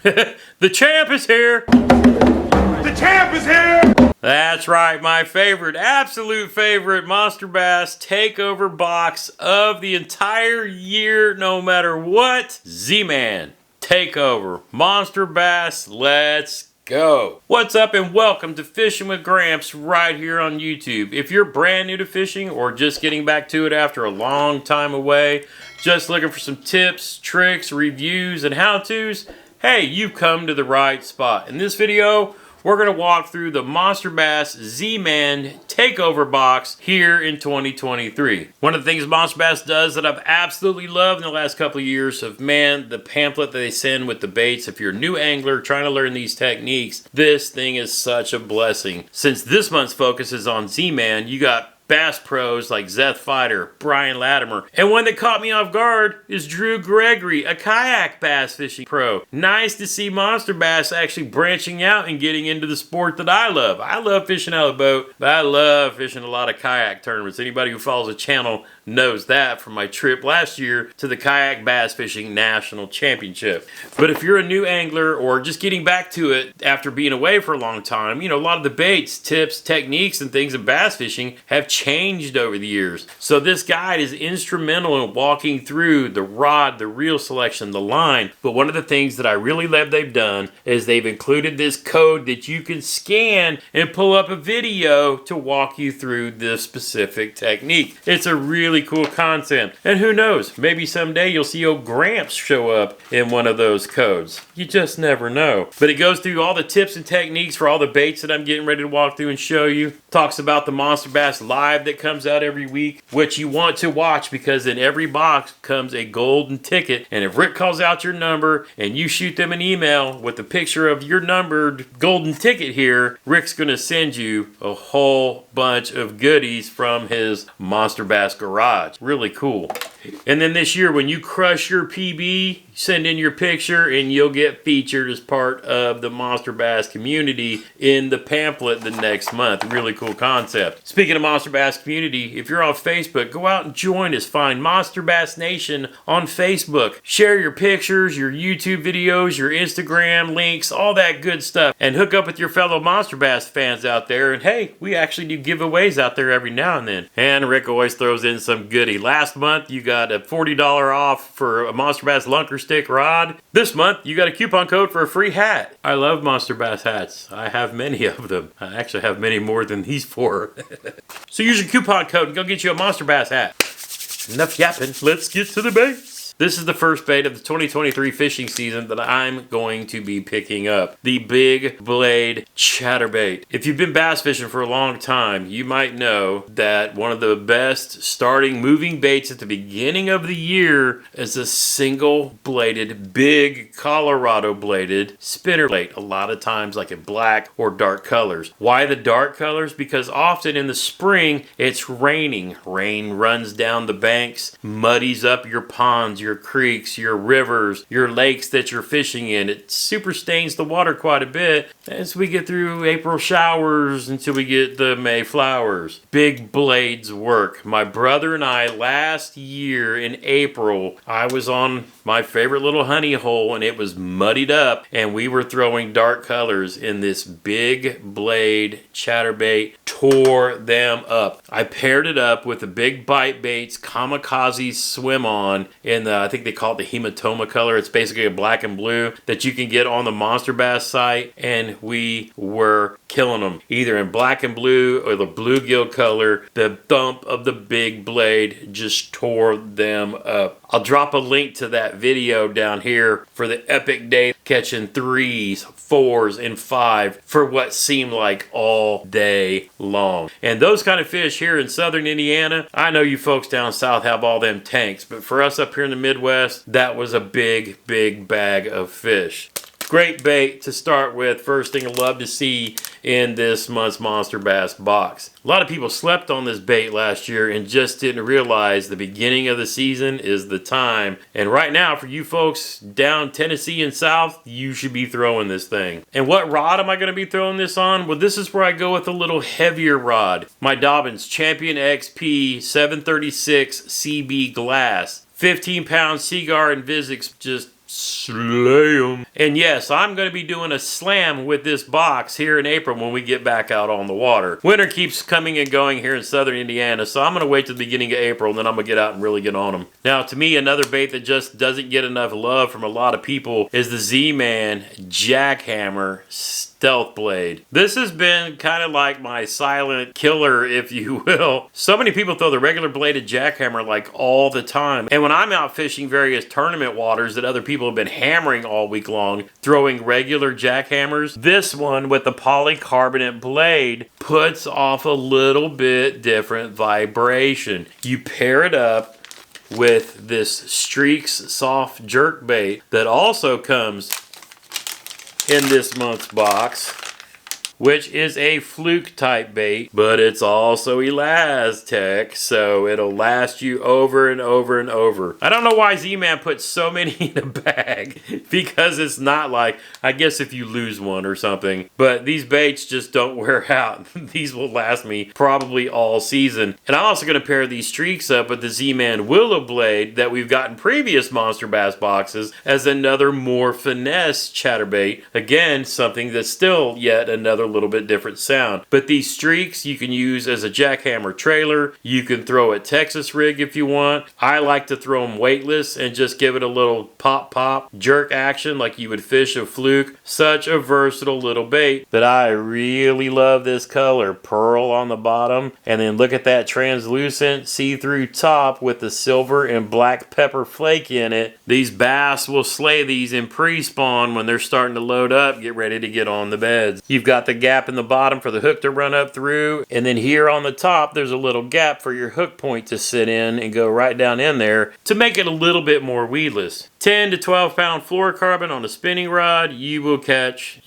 The champ is here! The champ is here! That's right, my favorite, absolute favorite Monster Bass takeover box of the entire year, no matter what. Z-Man takeover Monster Bass, let's go. What's up and welcome to Fishing with Gramps right here on YouTube. If you're brand new to fishing or just getting back to it after a long time away, just looking for some tips, tricks, reviews, and how-tos, hey, you've come to the right spot. In this video, we're going to walk through the Monster Bass Z-Man takeover box here in 2023. One of the things Monster Bass does that I've absolutely loved in the last couple of years of, man, the pamphlet that they send with the baits. If you're a new angler trying to learn these techniques, this thing is such a blessing. Since this month's focus is on Z-Man, you got bass pros like Zeth Fighter, Brian Latimer, and one that caught me off guard is Drew Gregory, a kayak bass fishing pro. Nice to see Monster Bass actually branching out and getting into the sport that I love. I love fishing out of the boat, but I love fishing a lot of kayak tournaments. Anybody who follows the channel knows that from my trip last year to the Kayak Bass Fishing National Championship. But if you're a new angler or just getting back to it after being away for a long time, you know, a lot of the baits, tips, techniques, and things in bass fishing have changed over the years. So this guide is instrumental in walking through the rod, the reel selection, the line. But one of the things that I really love they've done is they've included this code that you can scan and pull up a video to walk you through this specific technique. It's a really cool concept. And who knows, maybe someday you'll see old Gramps show up in one of those codes. You just never know. But it goes through all the tips and techniques for all the baits that I'm getting ready to walk through and show you. Talks about the Monster Bass Live that comes out every week, which you want to watch because in every box comes a golden ticket. And if Rick calls out your number and you shoot them an email with a picture of your numbered golden ticket here, Rick's going to send you a whole bunch of goodies from his Monster Bass garage. Really cool. And then this year, when you crush your PB, send in your picture and you'll get featured as part of the Monster Bass community in the pamphlet the next month. Really cool concept. Speaking of Monster Bass community, if you're on Facebook, go out and join us. Find Monster Bass Nation on Facebook. Share your pictures, your YouTube videos, your Instagram links, all that good stuff. And hook up with your fellow Monster Bass fans out there. And hey, we actually do giveaways out there every now and then. And Rick always throws in some goodie. Last month, you got a $40 off for a Monster Bass Lunker Stick rod. This month, you got a coupon code for a free hat. I love Monster Bass hats. I have many of them. I actually have many more than these four. So use your coupon code and go get you a Monster Bass hat. Enough yapping. Let's get to the bait. This is the first bait of the 2023 fishing season that I'm going to be picking up. The Big Blade Chatterbait. If you've been bass fishing for a long time, you might know that one of the best starting moving baits at the beginning of the year is a single bladed, big Colorado bladed spinner bait. A lot of times like in black or dark colors. Why the dark colors? Because often in the spring it's raining. Rain runs down the banks, muddies up your ponds, your creeks, your rivers, your lakes that you're fishing in. It super stains the water quite a bit as we get through April showers until we get the May flowers. Big blades work. My brother and I last year in April, I was on my favorite little honey hole and it was muddied up and we were throwing dark colors in this Big Blade Chatterbait. Tore them up. I paired it up with the Big Bite Baits Kamikaze Swim On in the, I think they call it the hematoma color. It's basically a black and blue that you can get on the Monster Bass site, and we were killing them either in black and blue or the bluegill color. The thump of the Big Blade just tore them up. I'll drop a link to that video down here for the epic day catching 3s, 4s, and 5 for what seemed like all day long. And those kind of fish here in southern Indiana, I know you folks down south have all them tanks, but for us up here in the Midwest, that was a big, big bag of fish. Great bait to start with. First thing I love to see in this month's Monster Bass box. A lot of people slept on this bait last year and just didn't realize the beginning of the season is the time. And right now, for you folks down Tennessee and south, you should be throwing this thing. And what rod am I going to be throwing this on? Well, this is where I go with a little heavier rod. My Dobyns Champion XP 736 CB glass. 15-pound Seaguar and Vizix just Slay 'em. And yes, I'm going to be doing a slam with this box here in April when we get back out on the water. Winter keeps coming and going here in southern Indiana, so I'm going to wait till the beginning of April and then I'm going to get out and really get on them. Now, to me, another bait that just doesn't get enough love from a lot of people is the Z-Man Jackhammer Stealth Blade. This has been kind of like my silent killer, if you will. So many people throw the regular bladed jackhammer like all the time. And when I'm out fishing various tournament waters that other people have been hammering all week long, throwing regular jackhammers, this one with the polycarbonate blade puts off a little bit different vibration. You pair it up with this Streaks soft jerk bait that also comes in this month's box, which is a fluke type bait, but it's also Elastec, so it'll last you over and over and over. I don't know why Z-Man puts so many in a bag, because it's not like, I guess if you lose one or something, but these baits just don't wear out. These will last me probably all season. And I'm also going to pair these Streaks up with the Z-Man Willow Blade that we've got in previous Monster Bass boxes as another more finesse chatterbait. Again, something that's still yet another little bit different sound. But these Streaks you can use as a jackhammer trailer. You can throw a Texas rig if you want. I like to throw them weightless and just give it a little pop jerk action like you would fish a fluke. Such a versatile little bait that I really love this color. Pearl on the bottom, and then look at that translucent see-through top with the silver and black pepper flake in it. These bass will slay these in pre-spawn when they're starting to load up, get ready to get on the beds. You've got the gap in the bottom for the hook to run up through, and then here on the top there's a little gap for your hook point to sit in and go right down in there to make it a little bit more weedless. 10 to 12 pound fluorocarbon on a spinning rod, you will catch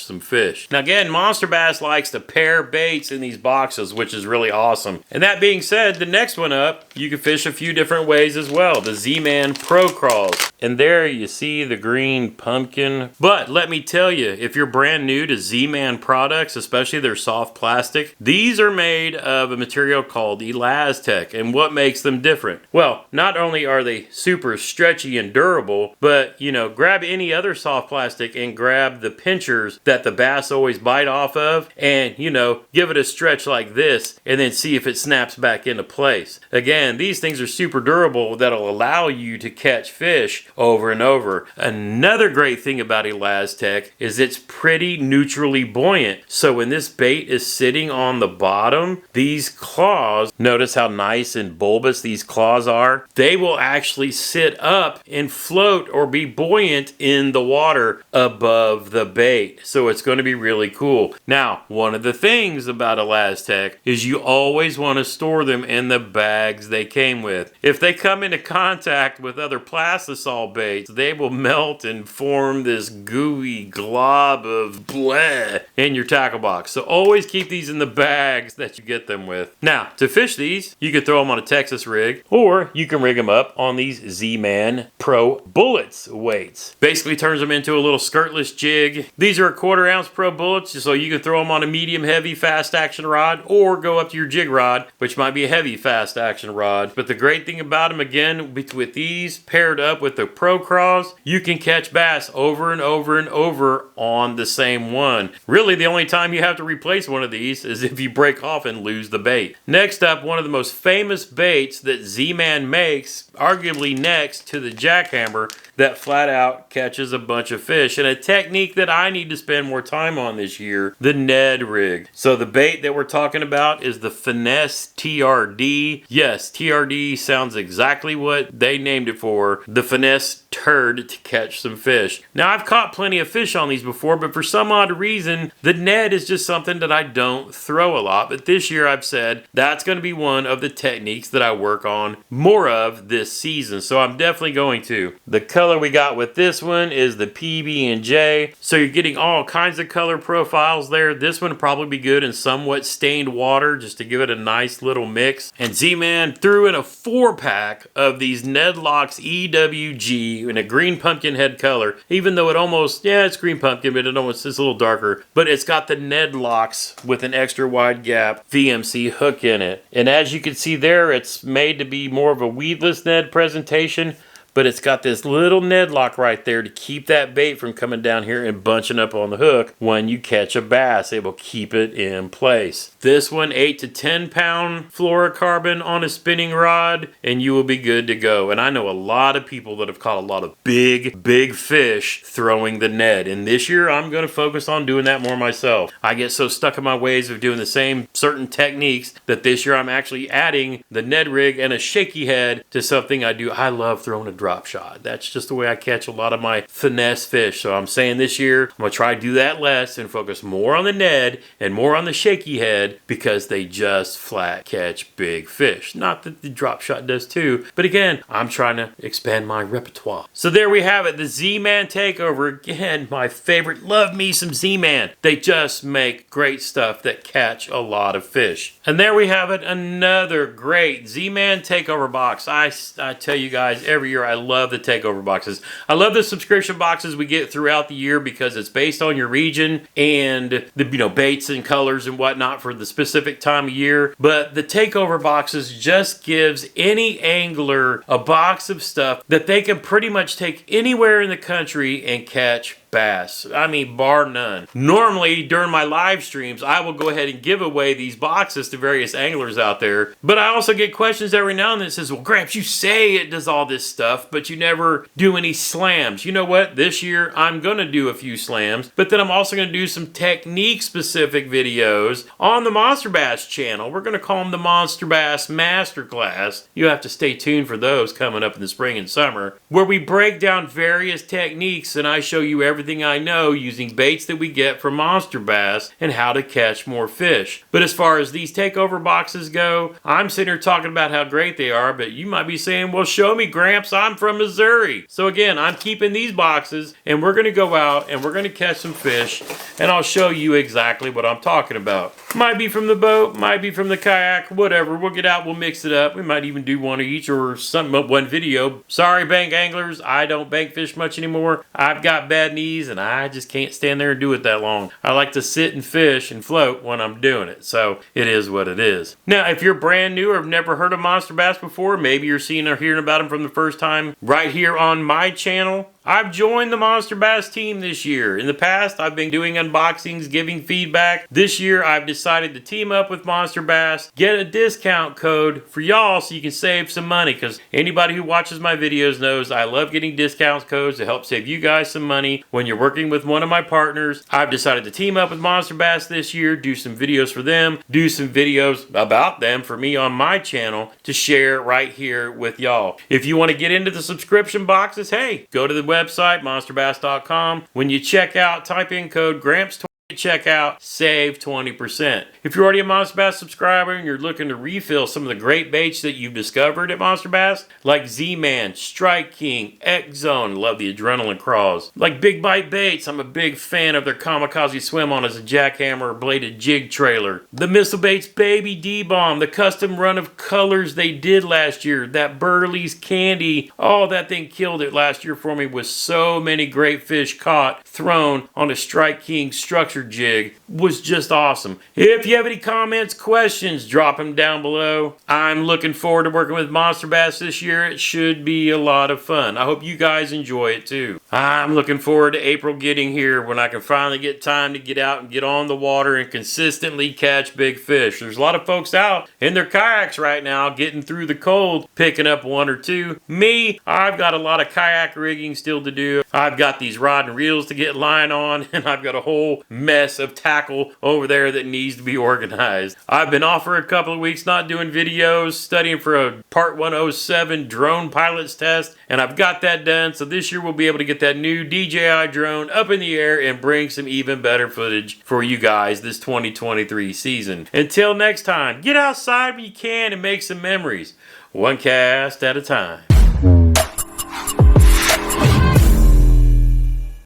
some fish. Now again, Monster Bass likes to pair baits in these boxes, which is really awesome. And that being said, the next one up, you can fish a few different ways as well. The Z-Man Pro Crawls. And there you see the green pumpkin. But let me tell you, if you're brand new to Z-Man products, especially their soft plastic, these are made of a material called Elastec. And what makes them different? Well, not only are they super stretchy and durable, but you know, grab any other soft plastic and grab the pinchers that the bass always bite off of, and you know, give it a stretch like this and then see if it snaps back into place. Again, these things are super durable that'll allow you to catch fish over and over. Another great thing about Elastec is it's pretty neutrally buoyant, so when this bait is sitting on the bottom, these claws, notice how nice and bulbous these claws are, they will actually sit up and float or be buoyant in the water above the bait. So it's going to be really cool. Now, one of the things about Elastec is you always want to store them in the bags they came with. If they come into contact with other plastisol baits, they will melt and form this gooey glob of bleh in your tackle box. So always keep these in the bags that you get them with. Now, to fish these, you can throw them on a Texas rig, or you can rig them up on these Z-Man Pro Bullets weights. Basically turns them into a little skirtless jig. These are 1/4 ounce Pro Bullets, so you can throw them on a medium heavy fast action rod, or go up to your jig rod, which might be a heavy fast action rod. But the great thing about them, again, with these paired up with the Pro Craws, you can catch bass over and over and over on the same one. Really, the only time you have to replace one of these is if you break off and lose the bait. Next up, one of the most famous baits that Z-Man makes, arguably next to the jackhammer, that flat out catches a bunch of fish, and a technique that I need to spend more time on this year, the Ned rig. So the bait that we're talking about is the Finesse TRD. Yes, TRD sounds exactly what they named it for, the Finesse turd to catch some fish. Now, I've caught plenty of fish on these before, but for some odd reason, the Ned is just something that I don't throw a lot. But this year I've said that's going to be one of the techniques that I work on more of this season. So I'm definitely going to. The color we got with this one is the PB&J. So you're getting all kinds of color profiles there. This one will probably be good in somewhat stained water just to give it a nice little mix. And Z-Man threw in a 4-pack of these Nedlocks EWG in a green pumpkin head color, even though it almost, yeah, it's green pumpkin, but it's a little darker. But it's got the Nedlocks with an extra wide gap VMC hook in it. And as you can see there, it's made to be more of a weedless Ned presentation, but it's got this little Ned lock right there to keep that bait from coming down here and bunching up on the hook when you catch a bass. It will keep it in place. This one, 8 to 10 pound fluorocarbon on a spinning rod, and you will be good to go. And I know a lot of people that have caught a lot of big fish throwing the Ned, and this year I'm going to focus on doing that more myself. I get so stuck in my ways of doing the same certain techniques that this year I'm actually adding the Ned rig and a shaky head to something I do. I love throwing a drop shot. That's just the way I catch a lot of my finesse fish. So I'm saying this year I'm going to try to do that less and focus more on the Ned and more on the shaky head, because they just flat catch big fish. Not that the drop shot does too, but again, I'm trying to expand my repertoire. So there we have it, the Z-Man Takeover. Again, my favorite. Love me some Z-Man. They just make great stuff that catch a lot of fish. And there we have it, another great Z-Man Takeover box. I tell you guys, every year I love the Takeover boxes. I love the subscription boxes we get throughout the year because it's based on your region and the baits and colors and whatnot for the specific time of year. But the Takeover boxes just gives any angler a box of stuff that they can pretty much take anywhere in the country and catch bass. I mean, bar none. Normally, during my live streams, I will go ahead and give away these boxes to various anglers out there. But I also get questions every now and then that says, well, Gramps, you say it does all this stuff, but you never do any slams. You know what? This year, I'm going to do a few slams, but then I'm also going to do some technique-specific videos on the Monster Bass channel. We're going to call them the Monster Bass Masterclass. You have to stay tuned for those coming up in the spring and summer, where we break down various techniques and I show you everything I know using baits that we get from Monster Bass and how to catch more fish. But as far as these Takeover boxes go, I'm sitting here talking about how great they are, but you might be saying, well, show me, Gramps, I'm from Missouri. So again, I'm keeping these boxes and we're going to go out and we're going to catch some fish, and I'll show you exactly what I'm talking about. Might be from the boat, might be from the kayak, whatever. We'll get out, we'll mix it up. We might even do one of each or one video. Sorry, bank anglers, I don't bank fish much anymore. I've got bad knees and I just can't stand there and do it that long. I like to sit and fish and float when I'm doing it. So it is what it is. Now, if you're brand new or have never heard of Monster Bass before, maybe you're seeing or hearing about them from the first time right here on my channel, I've joined the Monster Bass team this year. In the past, I've been doing unboxings, giving feedback. This year, I've decided to team up with Monster Bass, get a discount code for y'all so you can save some money, because anybody who watches my videos knows I love getting discount codes to help save you guys some money when you're working with one of my partners. I've decided to team up with Monster Bass this year, do some videos for them, do some videos about them for me on my channel to share right here with y'all. If you want to get into the subscription boxes, hey, go to the website, monsterbass.com. When you check out, type in code GRAMPS20 at checkout, save 20%. If you're already a Monster Bass subscriber and you're looking to refill some of the great baits that you've discovered at Monster Bass, like Z-Man, Strike King, X-Zone, love the adrenaline craws, like Big Bite Baits, I'm a big fan of their Kamikaze Swim On as a jackhammer bladed jig trailer, the Missile Baits Baby D-Bomb, the custom run of colors they did last year, that Burley's Candy, oh, that thing killed it last year for me with so many great fish caught, thrown on a Strike King structure jig, was just awesome. If you have any comments, questions, drop them down below. I'm looking forward to working with Monster Bass this year. It should be a lot of fun. I hope you guys enjoy it too. I'm looking forward to April getting here when I can finally get time to get out and get on the water and consistently catch big fish. There's a lot of folks out in their kayaks right now getting through the cold, picking up one or two. Me, I've got a lot of kayak rigging still to do. I've got these rod and reels to get line on, and I've got a whole mess of tackle over there that needs to be organized. I've been off for a couple of weeks not doing videos, studying for a Part 107 drone pilot's test, and I've got that done. So this year we'll be able to get that new DJI drone up in the air and bring some even better footage for you guys this 2023 season. Until next time, get outside when you can and make some memories. One cast at a time.